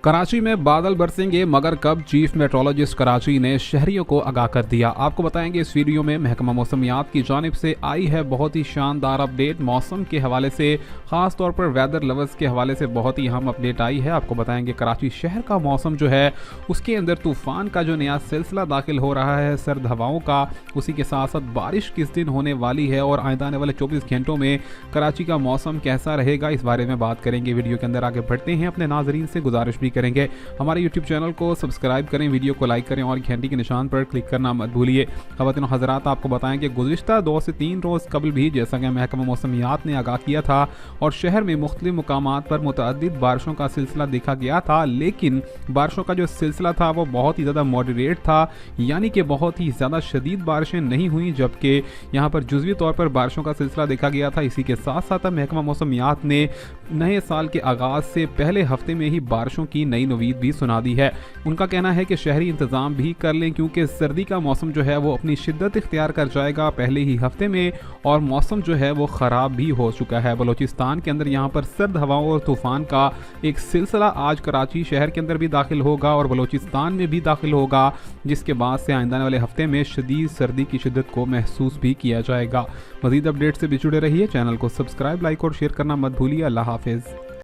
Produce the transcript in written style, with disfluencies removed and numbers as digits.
कराची में बादल बरसेंगे मगर कब, चीफ मेट्रोलॉजिस्ट कराची ने शहरियों को आगाह कर दिया। आपको बताएंगे इस वीडियो में महकमा मौसमियात की जानिब से आई है बहुत ही शानदार अपडेट। मौसम के हवाले से, खास तौर पर वेदर लवर्स के हवाले से बहुत ही अहम अपडेट आई है। आपको बताएंगे कराची शहर का मौसम जो है उसके अंदर तूफान का जो नया सिलसिला दाखिल हो रहा है, सर्द हवाओं का, उसी के साथ साथ बारिश किस दिन होने वाली है और आइंदा आने वाले 24 घंटों में कराची का मौसम कैसा रहेगा, इस बारे में बात करेंगे। वीडियो के अंदर आगे बढ़ते हैं, अपने नाजरीन से गुजारिश भी करेंगे हमारे यूट्यूब चैनल को सब्सक्राइब करें, वीडियो को लाइक करें और घंटी के निशान पर क्लिक करना मत भूलिए। ख़वातीन हज़रात, आपको बताएं कि गुज़िश्ता 2 से 3 रोज़ कबल भी जैसा कि महकमा मौसमियात ने आगाह किया था और शहर में मुख्तलिफ मुकामात पर मुतअद्दिद बारिशों का सिलसिला देखा गया था, लेकिन बारिशों का जो सिलसिला था वो बहुत ही ज़्यादा मॉडरेट था, यानी कि बहुत ही ज़्यादा शदीद बारिशें नहीं हुई, जबकि यहाँ पर जुज़वी तौर पर बारिशों का सिलसिला देखा गया था। इसी के साथ साथ महकमा मौसमियात ने नए साल के आगाज़ से पहले हफ्ते में ही बारिशों की नई नवीद भी सुना दी है। उनका कहना है कि शहरी इंतज़ाम भी कर लें क्योंकि सर्दी का मौसम जो है वो अपनी शिद्दत इख्तियार कर जाएगा पहले ही हफ्ते में और मौसम जो है वो ख़राब भी हो चुका है। बलूचिस्तान के अंदर यहाँ पर सर्द हवाओं और तूफ़ान का एक सिलसिला आज कराची शहर के अंदर भी दाखिल होगा और बलूचिस्तान में भी दाखिल होगा, जिसके बाद से आइंदा वाले हफ्ते में शदीद सर्दी की शिद्दत को महसूस भी किया जाएगा। मज़ीद अपडेट से भी जुड़े रहिए, चैनल को सब्सक्राइब, लाइक और शेयर करना मत भूलिए। अल्लाह हाफिज़।